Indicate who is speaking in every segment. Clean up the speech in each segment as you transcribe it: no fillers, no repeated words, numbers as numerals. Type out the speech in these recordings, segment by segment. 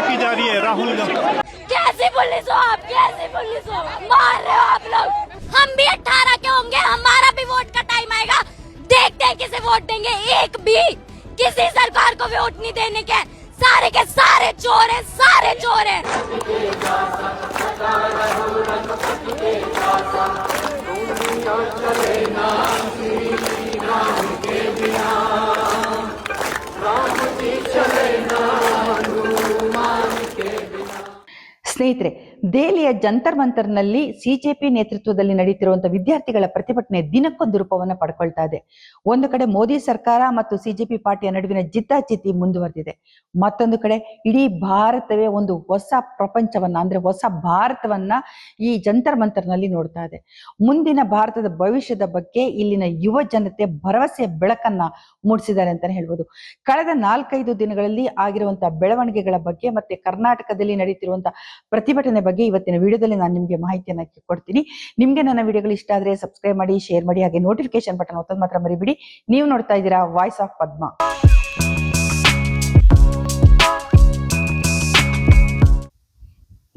Speaker 1: की जा रही है राहुल गांधी।
Speaker 2: कैसी पुलिस हो आप, कैसी पुलिस हो, मार रहे हो आप लोग। हम भी 18 के होंगे, हमारा भी वोट का टाइम आएगा, देखते हैं किसे वोट देंगे। एक भी किसी सरकार को वोट नहीं देने के, सारे के सारे चोर हैं, सारे चोर हैं।
Speaker 3: ಸ್ನೇಹಿತರೆ, ದೆಹಲಿಯ ಜಂತರ್ ಮಂತರ್ನಲ್ಲಿ ಸಿಜೆಪಿ ನೇತೃತ್ವದಲ್ಲಿ ನಡೀತಿರುವಂತಹ ವಿದ್ಯಾರ್ಥಿಗಳ ಪ್ರತಿಭಟನೆ ದಿನಕ್ಕೊಂದು ರೂಪವನ್ನ ಪಡ್ಕೊಳ್ತಾ ಇದೆ. ಒಂದು ಕಡೆ ಮೋದಿ ಸರ್ಕಾರ ಮತ್ತು ಸಿಜೆಪಿ ಪಾರ್ಟಿಯ ನಡುವಿನ ಜಿದ್ದಾಜಿದ್ದಿ ಮುಂದುವರೆದಿದೆ. ಮತ್ತೊಂದು ಕಡೆ ಇಡೀ ಭಾರತವೇ ಒಂದು ಹೊಸ ಪ್ರಪಂಚವನ್ನ, ಅಂದ್ರೆ ಹೊಸ ಭಾರತವನ್ನ ಈ ಜಂತರ್ ಮಂತರ್ನಲ್ಲಿ ನೋಡ್ತಾ ಇದೆ. ಮುಂದಿನ ಭಾರತದ ಭವಿಷ್ಯದ ಬಗ್ಗೆ ಇಲ್ಲಿನ ಯುವ ಜನತೆ ಭರವಸೆಯ ಬೆಳಕನ್ನ ಮೂಡಿಸಿದ್ದಾರೆ ಅಂತಾನೆ ಹೇಳ್ಬೋದು. ಕಳೆದ 4-5 ದಿನಗಳಲ್ಲಿ ಆಗಿರುವಂತಹ ಬೆಳವಣಿಗೆಗಳ ಬಗ್ಗೆ ಮತ್ತೆ ಕರ್ನಾಟಕದಲ್ಲಿ ನಡೀತಿರುವಂತಹ ಪ್ರತಿಭಟನೆ ಬಗ್ಗೆ ಇವತ್ತಿನ ವಿಡಿಯೋದಲ್ಲಿ ನಾನು ನಿಮಗೆ ಮಾಹಿತಿಯನ್ನ ಕೊಡ್ತೀನಿ. ನಿಮ್ಗೆ ನನ್ನ ವಿಡಿಯೋಗಳು ಇಷ್ಟ ಆದ್ರೆ ಸಬ್ಸ್ಕ್ರೈಬ್ ಮಾಡಿ, ಶೇರ್ ಮಾಡಿ, ಹಾಗೆ ನೋಟಿಫಿಕೇಶನ್ ಬಟನ್ ಒತ್ತೋದು ಮಾತ್ರ ಮರಿಬೇಡಿ. ನೀವು ನೋಡ್ತಾ ಇದ್ದೀರಾ ವಾಯ್ಸ್ ಆಫ್ ಪದ್ಮ.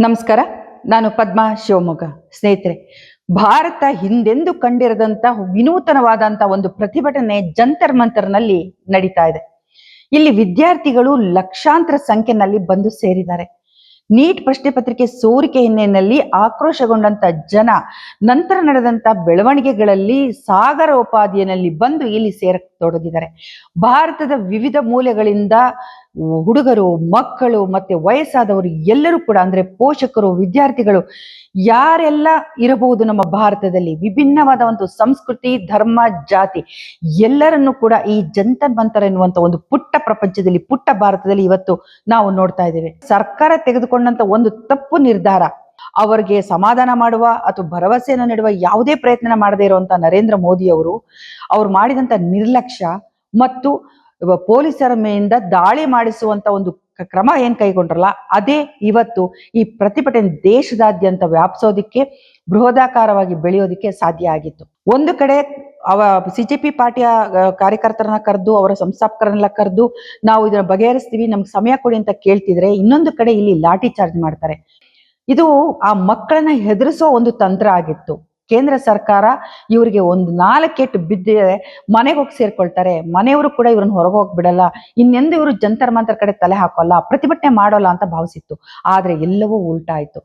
Speaker 3: ನಮಸ್ಕಾರ, ನಾನು ಪದ್ಮ ಶಿವಮೊಗ್ಗ. ಸ್ನೇಹಿತರೆ, ಭಾರತ ಹಿಂದೆಂದು ಕಂಡಿರದಂತಹ ವಿನೂತನವಾದಂತಹ ಒಂದು ಪ್ರತಿಭಟನೆ ಜಂತರ್ ಮಂತರ್ನಲ್ಲಿ ನಡೀತಾ ಇದೆ. ಇಲ್ಲಿ ವಿದ್ಯಾರ್ಥಿಗಳು ಲಕ್ಷಾಂತರ ಸಂಖ್ಯೆಯಲ್ಲಿ ಬಂದು ಸೇರಿದ್ದಾರೆ. ನೀಟ್ ಪ್ರಶ್ನೆ ಪತ್ರಿಕೆ ಸೋರಿಕೆ ಹಿನ್ನೆಲೆಯಲ್ಲಿ ಆಕ್ರೋಶಗೊಂಡಂತ ಜನ ನಂತರ ನಡೆದಂತ ಬೆಳವಣಿಗೆಗಳಲ್ಲಿ ಸಾಗರೋಪಾದಿಯಲ್ಲಿ ಬಂದು ಇಲ್ಲಿ ಸೇರತೊಡಗಿದ್ದಾರೆ. ಭಾರತದ ವಿವಿಧ ಮೂಲೆಗಳಿಂದ ಹುಡುಗರು, ಮಕ್ಕಳು ಮತ್ತೆ ವಯಸ್ಸಾದವರು ಎಲ್ಲರೂ ಕೂಡ, ಅಂದ್ರೆ ಪೋಷಕರು, ವಿದ್ಯಾರ್ಥಿಗಳು ಯಾರೆಲ್ಲ ಇರಬಹುದು ನಮ್ಮ ಭಾರತದಲ್ಲಿ, ವಿಭಿನ್ನವಾದ ಒಂದು ಸಂಸ್ಕೃತಿ, ಧರ್ಮ, ಜಾತಿ ಎಲ್ಲರನ್ನು ಕೂಡ ಈ ಜಂತರ್ ಮಂತರ್ ಎನ್ನುವಂತ ಒಂದು ಪುಟ್ಟ ಪ್ರಪಂಚದಲ್ಲಿ, ಪುಟ್ಟ ಭಾರತದಲ್ಲಿ ಇವತ್ತು ನಾವು ನೋಡ್ತಾ ಇದ್ದೇವೆ. ಸರ್ಕಾರ ತೆಗೆದುಕೊಂಡಂತ ಒಂದು ತಪ್ಪು ನಿರ್ಧಾರ, ಅವರಿಗೆ ಸಮಾಧಾನ ಮಾಡುವ ಅಥವಾ ಭರವಸೆಯನ್ನು ನೀಡುವ ಯಾವುದೇ ಪ್ರಯತ್ನ ಮಾಡದೇ ಇರುವಂತ ನರೇಂದ್ರ ಮೋದಿ ಅವರು ಮಾಡಿದಂತ ನಿರ್ಲಕ್ಷ್ಯ ಮತ್ತು ಪೊಲೀಸರ ಮೇಲಿಂದ ದಾಳಿ ಮಾಡಿಸುವಂತ ಒಂದು ಕ್ರಮ ಏನ್ ಕೈಗೊಂಡ್ರಲ್ಲ, ಅದೇ ಇವತ್ತು ಈ ಪ್ರತಿಭಟನೆ ದೇಶದಾದ್ಯಂತ ವ್ಯಾಪಿಸೋದಿಕ್ಕೆ, ಬೃಹದಾಕಾರವಾಗಿ ಬೆಳೆಯೋದಿಕ್ಕೆ ಸಾಧ್ಯ ಆಗಿತ್ತು. ಒಂದು ಕಡೆ ಸಿಜೆಪಿ ಪಾರ್ಟಿಯ ಕಾರ್ಯಕರ್ತರನ್ನ ಕರೆದು, ಅವರ ಸಂಸ್ಥಾಪಕರನ್ನೆಲ್ಲ ಕರೆದು ನಾವು ಇದನ್ನ ಬಗೆಹರಿಸ್ತೀವಿ, ನಮ್ಗೆ ಸಮಯ ಕೊಡಿ ಅಂತ ಕೇಳ್ತಿದ್ರೆ, ಇನ್ನೊಂದು ಕಡೆ ಇಲ್ಲಿ ಲಾಠಿ ಚಾರ್ಜ್ ಮಾಡ್ತಾರೆ. ಇದು ಆ ಮಕ್ಕಳನ್ನ ಹೆದರಿಸೋ ಒಂದು ತಂತ್ರ ಆಗಿತ್ತು. ಕೇಂದ್ರ ಸರ್ಕಾರ ಇವರಿಗೆ ಒಂದು 4 ಏಟು ಬಿದ್ದರೆ ಮನೆಗೆ ಹೋಗಿ ಸೇರ್ಕೊಳ್ತಾರೆ, ಮನೆಯವರು ಕೂಡ ಇವ್ರನ್ನ ಹೊರಗೆ ಹೋಗಿ ಬಿಡಲ್ಲ, ಇನ್ನೆಂದು ಇವರು ಜಂತರ್ ಮಂತರ್ ಕಡೆ ತಲೆ ಹಾಕೋಲ್ಲ, ಪ್ರತಿಭಟನೆ ಮಾಡೋಲ್ಲ ಅಂತ ಭಾವಿಸಿತ್ತು. ಆದ್ರೆ ಎಲ್ಲವೂ ಉಲ್ಟಾ ಆಯ್ತು.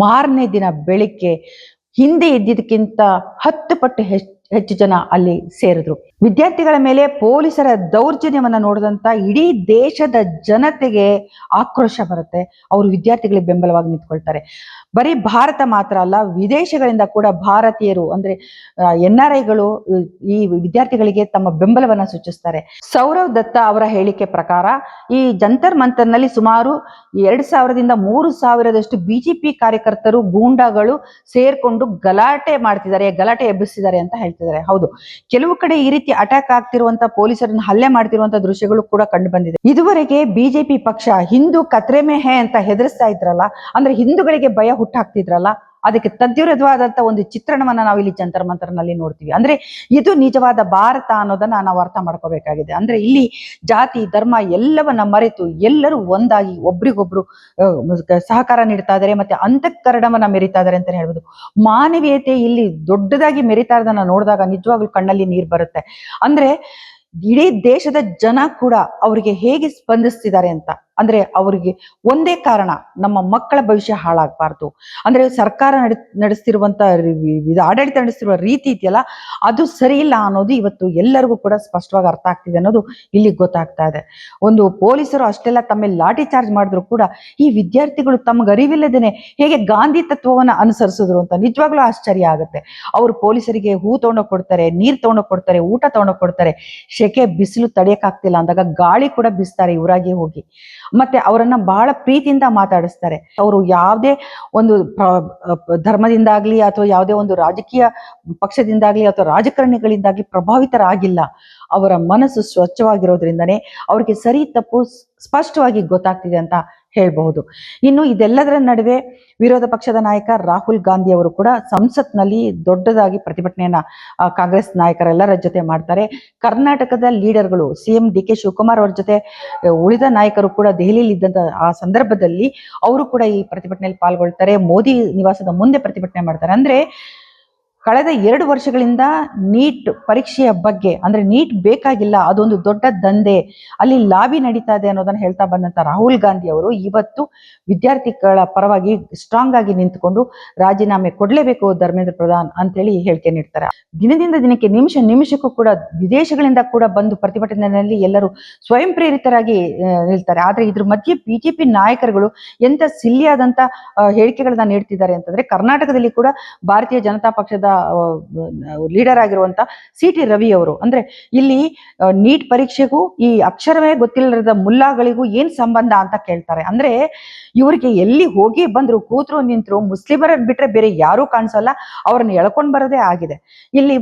Speaker 3: ಮಾರನೇ ದಿನ ಬೆಳಿಗ್ಗೆ ಹಿಂದೆ ಇದ್ದಿದ್ದಕ್ಕಿಂತ 10 ಪಟ್ಟು ಹೆಚ್ಚು ಜನ ಅಲ್ಲಿ ಸೇರಿದ್ರು. ವಿದ್ಯಾರ್ಥಿಗಳ ಮೇಲೆ ಪೊಲೀಸರ ದೌರ್ಜನ್ಯವನ್ನ ನೋಡಿದಂತ ಇಡೀ ದೇಶದ ಜನತೆಗೆ ಆಕ್ರೋಶ ಬರುತ್ತೆ. ಅವರು ವಿದ್ಯಾರ್ಥಿಗಳಿಗೆ ಬೆಂಬಲವಾಗಿ ನಿಂತ್ಕೊಳ್ತಾರೆ. ಬರೀ ಭಾರತ ಮಾತ್ರ ಅಲ್ಲ, ವಿದೇಶಗಳಿಂದ ಕೂಡ ಭಾರತೀಯರು, ಅಂದ್ರೆ NRIಗಳು ಈ ವಿದ್ಯಾರ್ಥಿಗಳಿಗೆ ತಮ್ಮ ಬೆಂಬಲವನ್ನ ಸೂಚಿಸ್ತಾರೆ. ಸೌರವ್ ದತ್ತ ಅವರ ಹೇಳಿಕೆ ಪ್ರಕಾರ ಈ ಜಂತರ್ ಮಂತರ್ನಲ್ಲಿ ಸುಮಾರು 2000ದಿಂದ 3000ದಷ್ಟು ಬಿಜೆಪಿ ಕಾರ್ಯಕರ್ತರು, ಗೂಂಡಾಗಳು ಸೇರ್ಕೊಂಡು ಗಲಾಟೆ ಮಾಡ್ತಿದ್ದಾರೆ, ಗಲಾಟೆ ಎಬ್ಬಿಸಿದ್ದಾರೆ ಅಂತ ಹೇಳ್ತಿದ್ದಾರೆ. ಹೌದು, ಕೆಲವು ಕಡೆ ಈ ರೀತಿ ಅಟ್ಯಾಕ್ ಆಗ್ತಿರುವಂತ, ಪೊಲೀಸರನ್ನ ಹಲ್ಲೆ ಮಾಡ್ತಿರುವಂತ ದೃಶ್ಯಗಳು ಕೂಡ ಕಂಡು ಬಂದಿದೆ. ಇದುವರೆಗೆ ಬಿಜೆಪಿ ಪಕ್ಷ ಹಿಂದೂ ಖತ್ರೆ ಮೇ ಹೇ ಅಂತ ಹೆದರಿಸ್ತಾ ಇದ್ರಲ್ಲ, ಅಂದ್ರೆ ಹಿಂದೂಗಳಿಗೆ ಭಯ ಹುಟ್ಟಾಕ್ತಿದ್ರಲ್ಲ, ಅದಕ್ಕೆ ತದ್ವಿರುದ್ಧವಾದಂತ ಒಂದು ಚಿತ್ರಣವನ್ನ ನಾವು ಇಲ್ಲಿ ಜಂತರ್ ಮಂತರ್ನಲ್ಲಿ ನೋಡ್ತೀವಿ. ಅಂದ್ರೆ ಇದು ನಿಜವಾದ ಭಾರತ ಅನ್ನೋದನ್ನ ನಾವು ಅರ್ಥ ಮಾಡ್ಕೋಬೇಕಾಗಿದೆ. ಅಂದ್ರೆ ಇಲ್ಲಿ ಜಾತಿ, ಧರ್ಮ ಎಲ್ಲವನ್ನ ಮರೆತು ಎಲ್ಲರೂ ಒಂದಾಗಿ ಒಬ್ರಿಗೊಬ್ರು ಸಹಕಾರ ನೀಡ್ತಾ ಇದ್ದಾರೆ, ಮತ್ತೆ ಅಂತಃಕರಣವನ್ನ ಮೆರಿತಾ ಇದ್ದಾರೆ ಅಂತ ಹೇಳ್ಬೋದು. ಮಾನವೀಯತೆ ಇಲ್ಲಿ ದೊಡ್ಡದಾಗಿ ಮೆರಿತಾ ಇರೋದನ್ನ ನೋಡಿದಾಗ ನಿಜವಾಗ್ಲೂ ಕಣ್ಣಲ್ಲಿ ನೀರು ಬರುತ್ತೆ. ಅಂದ್ರೆ ಇಡೀ ದೇಶದ ಜನ ಕೂಡ ಅವರಿಗೆ ಹೇಗೆ ಸ್ಪಂದಿಸ್ತಿದ್ದಾರೆ ಅಂತ, ಅಂದ್ರೆ ಅವರಿಗೆ ಒಂದೇ ಕಾರಣ, ನಮ್ಮ ಮಕ್ಕಳ ಭವಿಷ್ಯ ಹಾಳಾಗಬಾರ್ದು. ಅಂದ್ರೆ ಸರ್ಕಾರ ನಡೆಸ್ತಿರುವಂತ ಆಡಳಿತ ನಡೆಸ್ತಿರುವ ರೀತಿ ಇದೆಯಲ್ಲ, ಅದು ಸರಿ ಇಲ್ಲ ಅನ್ನೋದು ಇವತ್ತು ಎಲ್ಲರಿಗೂ ಕೂಡ ಸ್ಪಷ್ಟವಾಗಿ ಅರ್ಥ ಆಗ್ತಿದೆ ಅನ್ನೋದು ಇಲ್ಲಿ ಗೊತ್ತಾಗ್ತಾ ಇದೆ. ಒಂದು ಪೊಲೀಸರು ಅಷ್ಟೆಲ್ಲ ತಮ್ಮ ಲಾಠಿ ಚಾರ್ಜ್ ಮಾಡಿದ್ರು ಕೂಡ ಈ ವಿದ್ಯಾರ್ಥಿಗಳು ತಮ್ಗೆ ಅರಿವಿಲ್ಲದೇನೆ ಹೇಗೆ ಗಾಂಧಿ ತತ್ವವನ್ನ ಅನುಸರಿಸಿದ್ರು ಅಂತ ನಿಜವಾಗ್ಲೂ ಆಶ್ಚರ್ಯ ಆಗುತ್ತೆ. ಅವರು ಪೊಲೀಸರಿಗೆ ಹೂ ತಗೊಂಡೋಗಿ ಕೊಡ್ತಾರೆ, ನೀರ್ ತಗೊಂಡೋಗಿ ಕೊಡ್ತಾರೆ, ಊಟ ತಗೊಂಡೋಗಿ ಕೊಡ್ತಾರೆ. ಶೆಕೆ ಬಿಸಿಲು ತಡೆಯಕ್ಕಾಗ್ತಿಲ್ಲ ಅಂದಾಗ ಗಾಳಿ ಕೂಡ ಬೀಸ್ತಾರೆ ಇವರಾಗಿ ಹೋಗಿ. ಮತ್ತೆ ಅವರನ್ನ ಬಹಳ ಪ್ರೀತಿಯಿಂದ ಮಾತಾಡಿಸ್ತಾರೆ. ಅವರು ಯಾವುದೇ ಒಂದು ಧರ್ಮದಿಂದಾಗ್ಲಿ ಅಥವಾ ಯಾವುದೇ ಒಂದು ರಾಜಕೀಯ ಪಕ್ಷದಿಂದಾಗ್ಲಿ ಅಥವಾ ರಾಜಕಾರಣಿಗಳಿಂದಾಗ್ಲಿ ಪ್ರಭಾವಿತರಾಗಿಲ್ಲ. ಅವರ ಮನಸ್ಸು ಸ್ವಚ್ಛವಾಗಿರೋದ್ರಿಂದನೇ ಅವ್ರಿಗೆ ಸರಿ ತಪ್ಪು ಸ್ಪಷ್ಟವಾಗಿ ಗೊತ್ತಾಗ್ತಿದೆ ಅಂತ ಹೇಳ್ಬಹುದು. ಇನ್ನು ಇದೆಲ್ಲದರ ನಡುವೆ ವಿರೋಧ ಪಕ್ಷದ ನಾಯಕ ರಾಹುಲ್ ಗಾಂಧಿ ಅವರು ಕೂಡ ಸಂಸತ್ನಲ್ಲಿ ದೊಡ್ಡದಾಗಿ ಪ್ರತಿಭಟನೆಯನ್ನ ಕಾಂಗ್ರೆಸ್ ನಾಯಕರೆಲ್ಲರ ಜೊತೆ ಮಾಡ್ತಾರೆ. ಕರ್ನಾಟಕದ ಲೀಡರ್ಗಳು ಸಿಎಂ ಡಿ ಕೆ ಶಿವಕುಮಾರ್ ಅವರ ಜೊತೆ ಉಳಿದ ನಾಯಕರು ಕೂಡ ದೆಹಲಿಯಲ್ಲಿ ಇದ್ದಂತ ಆ ಸಂದರ್ಭದಲ್ಲಿ ಅವರು ಕೂಡ ಈ ಪ್ರತಿಭಟನೆಯಲ್ಲಿ ಪಾಲ್ಗೊಳ್ತಾರೆ. ಮೋದಿ ನಿವಾಸದ ಮುಂದೆ ಪ್ರತಿಭಟನೆ ಮಾಡ್ತಾರೆ. ಅಂದ್ರೆ ಕಳೆದ 2 ವರ್ಷಗಳಿಂದ ನೀಟ್ ಪರೀಕ್ಷೆಯ ಬಗ್ಗೆ, ಅಂದ್ರೆ ನೀಟ್ ಬೇಕಾಗಿಲ್ಲ, ಅದೊಂದು ದೊಡ್ಡ ದಂಧೆ, ಅಲ್ಲಿ ಲಾಬಿ ನಡೀತಾ ಇದೆ ಅನ್ನೋದನ್ನ ಹೇಳ್ತಾ ಬಂದಂತ ರಾಹುಲ್ ಗಾಂಧಿ ಅವರು ಇವತ್ತು ವಿದ್ಯಾರ್ಥಿಗಳ ಪರವಾಗಿ ಸ್ಟ್ರಾಂಗ್ ಆಗಿ ನಿಂತುಕೊಂಡು ರಾಜೀನಾಮೆ ಕೊಡ್ಲೇಬೇಕು ಧರ್ಮೇಂದ್ರ ಪ್ರಧಾನ್ ಅಂತೇಳಿ ಹೇಳಿಕೆ ನೀಡ್ತಾರೆ. ದಿನದಿಂದ ದಿನಕ್ಕೆ ನಿಮಿಷಕ್ಕೂ ಕೂಡ ವಿದೇಶಗಳಿಂದ ಕೂಡ ಬಂದು ಪ್ರತಿಭಟನೆಯಲ್ಲಿ ಎಲ್ಲರೂ ಸ್ವಯಂ ಪ್ರೇರಿತರಾಗಿ ನಿಲ್ತಾರೆ. ಆದ್ರೆ ಇದ್ರ ಮಧ್ಯೆ ಬಿಜೆಪಿ ನಾಯಕರುಗಳು ಎಂತ ಸಿಲ್ಲಿಯಾದಂತ ಹೇಳಿಕೆಗಳನ್ನ ನೀಡ್ತಿದ್ದಾರೆ ಅಂತಂದ್ರೆ, ಕರ್ನಾಟಕದಲ್ಲಿ ಕೂಡ ಭಾರತೀಯ ಜನತಾ ಪಕ್ಷದ ಲೀಡರ್ ಆಗಿರುವಂತ ಸಿ.ಟಿ. ರವಿ ಅವರು, ಅಂದ್ರೆ ಇಲ್ಲಿ ನೀಟ್ ಪರೀಕ್ಷೆಗೂ ಈ ಅಕ್ಷರವೇ ಗೊತ್ತಿಲ್ಲದ ಮುಲ್ಲಾಗಳಿಗೂ ಏನ್ ಸಂಬಂಧ ಅಂತ ಕೇಳ್ತಾರೆ. ಅಂದ್ರೆ ಇವರಿಗೆ ಎಲ್ಲಿ ಹೋಗಿ ಬಂದ್ರು, ಕೂತ್ರು ನಿಂತ್ರು, ಮುಸ್ಲಿಮರ ಬಿಟ್ರೆ ಬೇರೆ ಯಾರೂ ಕಾಣಿಸಲ್ಲ, ಅವ್ರನ್ನ ಎಳ್ಕೊಂಡ್ ಬರೋದೇ ಆಗಿದೆ. ಇಲ್ಲಿ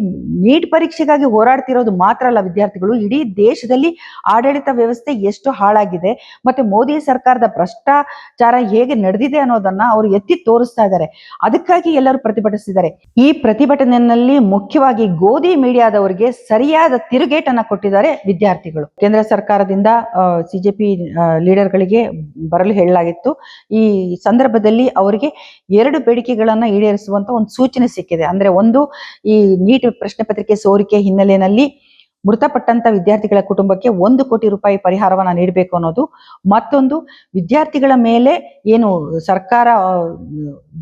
Speaker 3: ನೀಟ್ ಪರೀಕ್ಷೆಗಾಗಿ ಹೋರಾಡ್ತಿರೋದು ಮಾತ್ರ ಅಲ್ಲ ವಿದ್ಯಾರ್ಥಿಗಳು, ಇಡೀ ದೇಶದಲ್ಲಿ ಆಡಳಿತ ವ್ಯವಸ್ಥೆ ಎಷ್ಟು ಹಾಳಾಗಿದೆ ಮತ್ತೆ ಮೋದಿ ಸರ್ಕಾರದ ಭ್ರಷ್ಟಾಚಾರ ಹೇಗೆ ನಡೆದಿದೆ ಅನ್ನೋದನ್ನ ಅವರು ಎತ್ತಿ ತೋರಿಸ್ತಾ ಇದ್ದಾರೆ. ಅದಕ್ಕಾಗಿ ಎಲ್ಲರೂ ಪ್ರತಿಭಟಿಸಿದ್ದಾರೆ. ಈ ಪ್ರತಿಭಟನೆಯಲ್ಲಿ ಮುಖ್ಯವಾಗಿ ಗೋಧಿ ಮೀಡಿಯಾದವರಿಗೆ ಸರಿಯಾದ ತಿರುಗೇಟನ್ನ ಕೊಟ್ಟಿದ್ದಾರೆ ವಿದ್ಯಾರ್ಥಿಗಳು. ಕೇಂದ್ರ ಸರ್ಕಾರದಿಂದ ಸಿಜೆಪಿ ಲೀಡರ್ಗಳಿಗೆ ಬರಲು ಹೇಳಲಾಗಿತ್ತು. ಈ ಸಂದರ್ಭದಲ್ಲಿ ಅವರಿಗೆ 2 ಬೇಡಿಕೆಗಳನ್ನ ಈಡೇರಿಸುವಂತ ಒಂದು ಸೂಚನೆ ಸಿಕ್ಕಿದೆ. ಅಂದ್ರೆ ಒಂದು, ಈ ನೀಟ್ ಪ್ರಶ್ನೆ ಪತ್ರಿಕೆ ಸೋರಿಕೆ ಹಿನ್ನೆಲೆಯಲ್ಲಿ ಮೃತಪಟ್ಟಂತ ವಿದ್ಯಾರ್ಥಿಗಳ ಕುಟುಂಬಕ್ಕೆ 1 ಕೋಟಿ ರೂಪಾಯಿ ಪರಿಹಾರವನ್ನ ನೀಡಬೇಕು ಅನ್ನೋದು. ಮತ್ತೊಂದು, ವಿದ್ಯಾರ್ಥಿಗಳ ಮೇಲೆ ಏನು ಸರ್ಕಾರ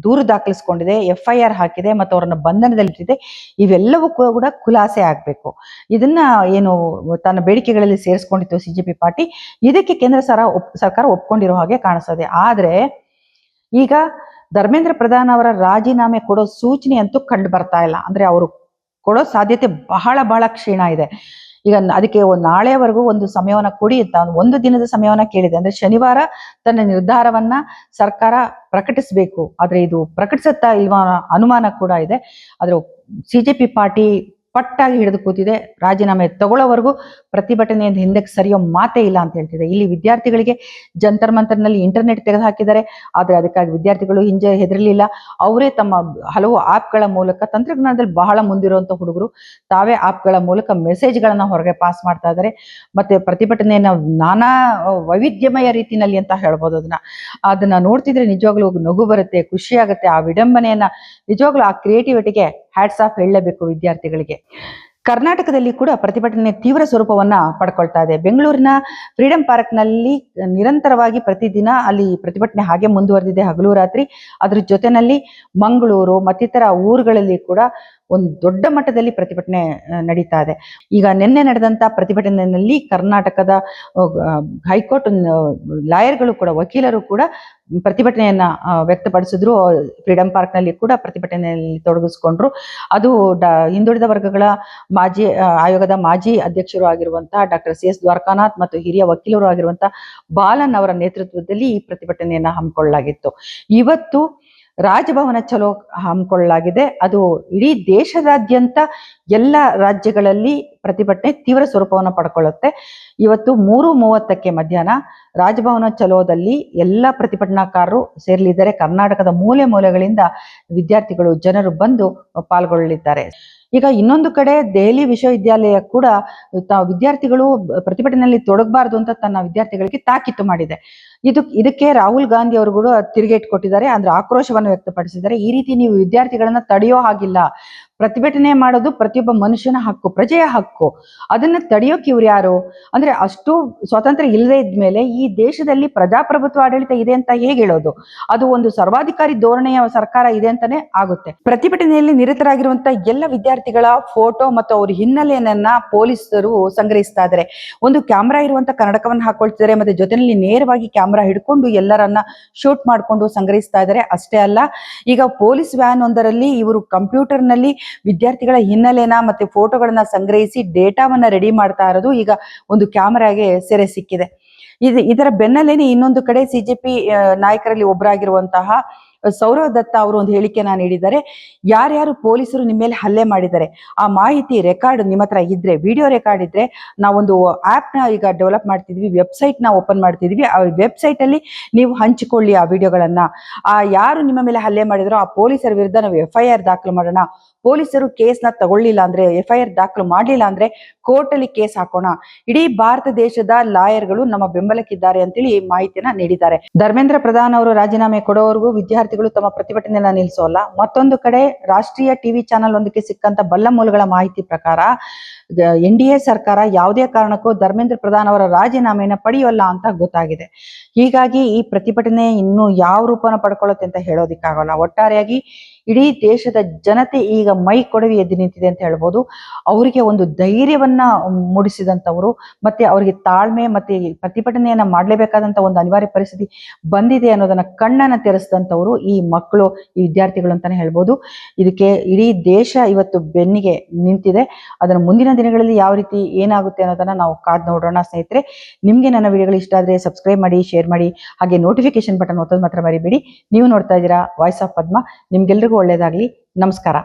Speaker 3: ದೂರು ದಾಖಲಿಸಿಕೊಂಡಿದೆ, FIR ಹಾಕಿದೆ ಮತ್ತು ಅವರನ್ನ ಬಂಧನದಲ್ಲಿಟ್ಟಿದೆ, ಇವೆಲ್ಲವೂ ಕೂಡ ಖುಲಾಸೆ ಆಗ್ಬೇಕು. ಇದನ್ನ ಏನು ತನ್ನ ಬೇಡಿಕೆಗಳಲ್ಲಿ ಸೇರಿಸ್ಕೊಂಡಿತ್ತು ಸಿಜೆಪಿ ಪಾರ್ಟಿ. ಇದಕ್ಕೆ ಕೇಂದ್ರ ಸರ್ಕಾರ ಒಪ್ಕೊಂಡಿರೋ ಹಾಗೆ ಕಾಣಿಸ್ತದೆ. ಆದ್ರೆ ಈಗ ಧರ್ಮೇಂದ್ರ ಪ್ರಧಾನ್ ಅವರ ರಾಜೀನಾಮೆ ಕೊಡೋ ಸೂಚನೆ ಅಂತೂ ಕಂಡು ಬರ್ತಾ ಇಲ್ಲ. ಅಂದ್ರೆ ಅವರು ಕೊಡೋ ಸಾಧ್ಯತೆ ಬಹಳ ಕ್ಷೀಣ ಇದೆ. ಈಗ ಅದಕ್ಕೆ ನಾಳೆವರೆಗೂ ಒಂದು ಸಮಯವನ್ನ ಕೊಡಿ ಅಂತ 1 ದಿನದ ಸಮಯವನ್ನ ಕೇಳಿದೆ. ಅಂದ್ರೆ ಶನಿವಾರ ತನ್ನ ನಿರ್ಧಾರವನ್ನ ಸರ್ಕಾರ ಪ್ರಕಟಿಸಬೇಕು. ಆದ್ರೆ ಇದು ಪ್ರಕಟಿಸುತ್ತಾ ಇಲ್ವಾ ಅನುಮಾನ ಕೂಡ ಇದೆ. ಆದ್ರೆ ಸಿಜೆಪಿ ಪಾರ್ಟಿ ಪಟ್ಟಾಗಿ ಹಿಡಿದು ಕೂತಿದೆ. ರಾಜೀನಾಮೆ ತಗೊಳ್ಳೋವರೆಗೂ ಪ್ರತಿಭಟನೆಯಿಂದ ಹಿಂದಕ್ಕೆ ಸರಿಯೋ ಮಾತೇ ಇಲ್ಲ ಅಂತ ಹೇಳ್ತಿದೆ. ಇಲ್ಲಿ ವಿದ್ಯಾರ್ಥಿಗಳಿಗೆ ಜಂತರ್ ಮಂತರ್ನಲ್ಲಿ ಇಂಟರ್ನೆಟ್ ತೆಗೆದು ಹಾಕಿದ್ದಾರೆ. ಆದ್ರೆ ಅದಕ್ಕಾಗಿ ವಿದ್ಯಾರ್ಥಿಗಳು ಹೆದರಲಿಲ್ಲ. ಅವರೇ ತಮ್ಮ ಹಲವು ಆಪ್ಗಳ ಮೂಲಕ, ತಂತ್ರಜ್ಞಾನದಲ್ಲಿ ಬಹಳ ಮುಂದಿರುವಂತ ಹುಡುಗರು ತಾವೇ ಆಪ್ಗಳ ಮೂಲಕ ಮೆಸೇಜ್ಗಳನ್ನ ಹೊರಗೆ ಪಾಸ್ ಮಾಡ್ತಾ ಇದ್ದಾರೆ. ಮತ್ತೆ ಪ್ರತಿಭಟನೆಯನ್ನ ನಾನಾ ವೈವಿಧ್ಯಮಯ ರೀತಿನಲ್ಲಿ ಅಂತ ಹೇಳ್ಬೋದು. ಅದನ್ನ ನೋಡ್ತಿದ್ರೆ ನಿಜವಾಗ್ಲೂ ನಗು ಬರುತ್ತೆ, ಖುಷಿ ಆಗುತ್ತೆ. ಆ ವಿಡಂಬನೆಯನ್ನ ನಿಜವಾಗ್ಲೂ ಆ ಕ್ರಿಯೇಟಿವಿಟಿಗೆ ಹ್ಯಾಟ್ಸ್ ಆಫ್ ಹೇಳಲೇಬೇಕು ವಿದ್ಯಾರ್ಥಿಗಳಿಗೆ. ಕರ್ನಾಟಕದಲ್ಲಿ ಕೂಡ ಪ್ರತಿಭಟನೆ ತೀವ್ರ ಸ್ವರೂಪವನ್ನ ಪಡ್ಕೊಳ್ತಾ ಇದೆ. ಬೆಂಗಳೂರಿನ ಫ್ರೀಡಂ ಪಾರ್ಕ್ ನಲ್ಲಿ ನಿರಂತರವಾಗಿ ಪ್ರತಿದಿನ ಅಲ್ಲಿ ಪ್ರತಿಭಟನೆ ಹಾಗೆ ಮುಂದುವರೆದಿದೆ ಹಗಲು ರಾತ್ರಿ. ಅದ್ರ ಜೊತೆನಲ್ಲಿ ಮಂಗಳೂರು ಮತ್ತಿತರ ಊರುಗಳಲ್ಲಿ ಕೂಡ ಒಂದು ದೊಡ್ಡ ಮಟ್ಟದಲ್ಲಿ ಪ್ರತಿಭಟನೆ ನಡೀತಾ ಇದೆ. ಈಗ ನಿನ್ನೆ ನಡೆದಂತ ಪ್ರತಿಭಟನೆಯಲ್ಲಿ ಕರ್ನಾಟಕದ ಹೈಕೋರ್ಟ್ ಲಾಯರ್ಗಳು ಕೂಡ, ವಕೀಲರು ಕೂಡ ಪ್ರತಿಭಟನೆಯನ್ನ ವ್ಯಕ್ತಪಡಿಸಿದ್ರು. ಫ್ರೀಡಂ ಪಾರ್ಕ್ ನಲ್ಲಿ ಕೂಡ ಪ್ರತಿಭಟನೆಯಲ್ಲಿ ತೊಡಗಿಸ್ಕೊಂಡ್ರು. ಅದು ಹಿಂದುಳಿದ ವರ್ಗಗಳ ಆಯೋಗದ ಮಾಜಿ ಅಧ್ಯಕ್ಷರು ಆಗಿರುವಂತಹ ಡಾಕ್ಟರ್ CS ದ್ವಾರಕಾನಾಥ್ ಮತ್ತು ಹಿರಿಯ ವಕೀಲರು ಆಗಿರುವಂತಹ ಬಾಲನ್ ಅವರ ನೇತೃತ್ವದಲ್ಲಿ ಈ ಪ್ರತಿಭಟನೆಯನ್ನ ಹಮ್ಮಿಕೊಳ್ಳಲಾಗಿತ್ತು. ಇವತ್ತು ರಾಜಭವನ ಚಲೋ ಹಮ್ಮಿಕೊಳ್ಳಲಾಗಿದೆ. ಅದು ಇಡೀ ದೇಶದಾದ್ಯಂತ ಎಲ್ಲ ರಾಜ್ಯಗಳಲ್ಲಿ ಪ್ರತಿಭಟನೆ ತೀವ್ರ ಸ್ವರೂಪವನ್ನು ಪಡ್ಕೊಳ್ಳುತ್ತೆ. ಇವತ್ತು 3:30ಕ್ಕೆ ಮಧ್ಯಾಹ್ನ ರಾಜಭವನ ಚಲೋದಲ್ಲಿ ಎಲ್ಲ ಪ್ರತಿಭಟನಾಕಾರರು ಸೇರಲಿದ್ದಾರೆ. ಕರ್ನಾಟಕದ ಮೂಲೆ ಮೂಲೆಗಳಿಂದ ವಿದ್ಯಾರ್ಥಿಗಳು, ಜನರು ಬಂದು ಪಾಲ್ಗೊಳ್ಳಲಿದ್ದಾರೆ. ಈಗ ಇನ್ನೊಂದು ಕಡೆ ದೆಹಲಿ ವಿಶ್ವವಿದ್ಯಾಲಯ ಕೂಡ ವಿದ್ಯಾರ್ಥಿಗಳು ಪ್ರತಿಭಟನೆಯಲ್ಲಿ ತೊಡಗಬಾರದು ಅಂತ ತನ್ನ ವಿದ್ಯಾರ್ಥಿಗಳಿಗೆ ತಾಕೀತು ಮಾಡಿದೆ. ಇದಕ್ಕೆ ರಾಹುಲ್ ಗಾಂಧಿ ಅವರು ಕೂಡ ತಿರುಗೇಟು ಕೊಟ್ಟಿದ್ದಾರೆ. ಅಂದ್ರೆ ಆಕ್ರೋಶವನ್ನು ವ್ಯಕ್ತಪಡಿಸಿದ್ದಾರೆ. ಈ ರೀತಿ ನೀವು ವಿದ್ಯಾರ್ಥಿಗಳನ್ನ ತಡೆಯೋ ಹಾಗಿಲ್ಲ. ಪ್ರತಿಭಟನೆ ಮಾಡೋದು ಪ್ರತಿಯೊಬ್ಬ ಮನುಷ್ಯನ ಹಕ್ಕು, ಪ್ರಜೆಯ ಹಕ್ಕು. ಅದನ್ನ ತಡೆಯೋಕೆ ಇವ್ರು ಯಾರು? ಅಂದ್ರೆ ಅಷ್ಟು ಸ್ವಾತಂತ್ರ್ಯ ಇಲ್ಲದೆ ಇದ್ಮೇಲೆ ಈ ದೇಶದಲ್ಲಿ ಪ್ರಜಾಪ್ರಭುತ್ವ ಆಡಳಿತ ಇದೆ ಅಂತ ಹೇಗೆ ಹೇಳೋದು? ಅದು ಒಂದು ಸರ್ವಾಧಿಕಾರಿ ಧೋರಣೆಯ ಸರ್ಕಾರ ಇದೆ ಅಂತಾನೆ ಆಗುತ್ತೆ. ಪ್ರತಿಭಟನೆಯಲ್ಲಿ ನಿರತರಾಗಿರುವಂತ ಎಲ್ಲ ವಿದ್ಯಾರ್ಥಿಗಳ ಫೋಟೋ ಮತ್ತು ಅವ್ರ ಹಿನ್ನೆಲೆಯನ್ನ ಪೊಲೀಸರು ಸಂಗ್ರಹಿಸ್ತಾ ಇದ್ದಾರೆ. ಒಂದು ಕ್ಯಾಮ್ರಾ ಇರುವಂತ ಕನ್ನಡಕವನ್ನು ಹಾಕೊಳ್ತಿದ್ದಾರೆ. ಮತ್ತೆ ಜೊತೆಯಲ್ಲಿ ನೇರವಾಗಿ ಕ್ಯಾಮ್ರಾ ಹಿಡ್ಕೊಂಡು ಎಲ್ಲರನ್ನ ಶೂಟ್ ಮಾಡ್ಕೊಂಡು ಸಂಗ್ರಹಿಸ್ತಾ ಇದ್ದಾರೆ. ಅಷ್ಟೇ ಅಲ್ಲ, ಈಗ ಪೊಲೀಸ್ ವ್ಯಾನ್ ಒಂದರಲ್ಲಿ ಇವರು ಕಂಪ್ಯೂಟರ್ ನಲ್ಲಿ ವಿದ್ಯಾರ್ಥಿಗಳ ಹಿನ್ನೆಲೆನ ಮತ್ತೆ ಫೋಟೋಗಳನ್ನ ಸಂಗ್ರಹಿಸಿ ಡೇಟಾವನ್ನ ರೆಡಿ ಮಾಡ್ತಾ ಇರೋದು ಈಗ ಒಂದು ಕ್ಯಾಮರಾಗೆ ಸೆರೆ ಸಿಕ್ಕಿದೆ. ಇದರ ಬೆನ್ನಲ್ಲೇನೆ ಇನ್ನೊಂದು ಕಡೆ ಸಿಜೆಪಿ ನಾಯಕರಲ್ಲಿ ಒಬ್ಬರಾಗಿರುವಂತಹ ಸೌರವ್ ದತ್ತ ಅವರು ಒಂದು ಹೇಳಿಕೆನ ನೀಡಿದ್ದಾರೆ. ಯಾರ್ಯಾರು ಪೊಲೀಸರು ನಿಮ್ಮ ಮೇಲೆ ಹಲ್ಲೆ ಮಾಡಿದ್ದಾರೆ ಆ ಮಾಹಿತಿ ರೆಕಾರ್ಡ್ ನಿಮ್ಮ ಹತ್ರ ಇದ್ರೆ, ವಿಡಿಯೋ ರೆಕಾರ್ಡ್ ಇದ್ರೆ, ನಾವೊಂದು ಆಪ್ ನ ಈಗ ಡೆವಲಪ್ ಮಾಡ್ತಿದ್ವಿ, ವೆಬ್ಸೈಟ್ ನ ಓಪನ್ ಮಾಡ್ತಿದ್ವಿ, ಆ ವೆಬ್ಸೈಟ್ ಅಲ್ಲಿ ನೀವು ಹಂಚಿಕೊಳ್ಳಿ ಆ ವಿಡಿಯೋಗಳನ್ನ. ಯಾರು ನಿಮ್ಮ ಮೇಲೆ ಹಲ್ಲೆ ಮಾಡಿದ್ರೋ ಆ ಪೊಲೀಸರ ವಿರುದ್ಧ ನಾವು FIR ದಾಖಲು ಮಾಡೋಣ. ಪೊಲೀಸರು ಕೇಸ್ನ ತಗೊಳ್ಳಿಲ್ಲ ಅಂದ್ರೆ, FIR ದಾಖಲು ಮಾಡ್ಲಿಲ್ಲ ಅಂದ್ರೆ ಕೋರ್ಟ್ ಅಲ್ಲಿ ಕೇಸ್ ಹಾಕೋಣ. ಇಡೀ ಭಾರತ ದೇಶದ ಲಾಯರ್ಗಳು ನಮ್ಮ ಬೆಂಬಲಕ್ಕಿದ್ದಾರೆ ಅಂತೇಳಿ ಮಾಹಿತಿಯನ್ನ ನೀಡಿದ್ದಾರೆ. ಧರ್ಮೇಂದ್ರ ಪ್ರಧಾನ್ ಅವರು ರಾಜೀನಾಮೆ ಕೊಡೋವರೆಗೂ ವಿದ್ಯಾರ್ಥಿಗಳು ತಮ್ಮ ಪ್ರತಿಭಟನೆಯನ್ನ ನಿಲ್ಲಿಸೋಲ್ಲ. ಮತ್ತೊಂದು ಕಡೆ ರಾಷ್ಟ್ರೀಯ ಟಿವಿ ಚಾನೆಲ್ ಒಂದಕ್ಕೆ ಸಿಕ್ಕಂತ ಬಲ್ಲ ಮೂಲಗಳ ಮಾಹಿತಿ ಪ್ರಕಾರ NDA ಸರ್ಕಾರ ಯಾವುದೇ ಕಾರಣಕ್ಕೂ ಧರ್ಮೇಂದ್ರ ಪ್ರಧಾನ್ ಅವರ ರಾಜೀನಾಮೆಯನ್ನ ಪಡೆಯೋಲ್ಲ ಅಂತ ಗೊತ್ತಾಗಿದೆ. ಹೀಗಾಗಿ ಈ ಪ್ರತಿಭಟನೆ ಇನ್ನು ಯಾವ ರೂಪನ ಪಡ್ಕೊಳ್ಳುತ್ತೆ ಅಂತ ಹೇಳೋದಿಕ್ಕಾಗಲ್ಲ. ಒಟ್ಟಾರೆಯಾಗಿ ಇಡೀ ದೇಶದ ಜನತೆ ಈಗ ಮೈ ಕೊಡವಿ ಎದ್ದು ನಿಂತಿದೆ ಅಂತ ಹೇಳ್ಬೋದು. ಅವರಿಗೆ ಒಂದು ಧೈರ್ಯವನ್ನ ಮೂಡಿಸಿದಂಥವ್ರು, ಮತ್ತೆ ಅವರಿಗೆ ತಾಳ್ಮೆ ಮತ್ತೆ ಪ್ರತಿಭಟನೆಯನ್ನ ಮಾಡಲೇಬೇಕಾದಂತ ಒಂದು ಅನಿವಾರ್ಯ ಪರಿಸ್ಥಿತಿ ಬಂದಿದೆ ಅನ್ನೋದನ್ನ ಕಣ್ಣನ್ನ ತೆರೆಸಿದಂಥವ್ರು ಈ ಮಕ್ಕಳು, ಈ ವಿದ್ಯಾರ್ಥಿಗಳು ಅಂತಾನೆ ಹೇಳ್ಬೋದು. ಇದಕ್ಕೆ ಇಡೀ ದೇಶ ಇವತ್ತು ಬೆನ್ನಿಗೆ ನಿಂತಿದೆ. ಅದರ ಮುಂದಿನ ದಿನಗಳಲ್ಲಿ ಯಾವ ರೀತಿ ಏನಾಗುತ್ತೆ ಅನ್ನೋದನ್ನ ನಾವು ಕಾದ್ ನೋಡೋಣ ಸ್ನೇಹಿತರೆ. ನಿಮ್ಗೆ ನನ್ನ ವಿಡಿಯೋಗಳು ಇಷ್ಟ ಆದ್ರೆ ಸಬ್ಸ್ಕ್ರೈಬ್ ಮಾಡಿ, ಶೇರ್ ಮಾಡಿ, ಹಾಗೆ ನೋಟಿಫಿಕೇಶನ್ ಬಟನ್ ಒತ್ತೋದು ಮಾತ್ರ ಮರಿಬೇಡಿ. ನೀವು ನೋಡ್ತಾ ಇದ್ದೀರಾ ವಾಯ್ಸ್ ಆಫ್ ಪದ್ಮ. ನಿಮ್ಗೆಲ್ರಿಗೂ ಒಳ್ಳೇದಾಗ್ಲಿ. ನಮಸ್ಕಾರ.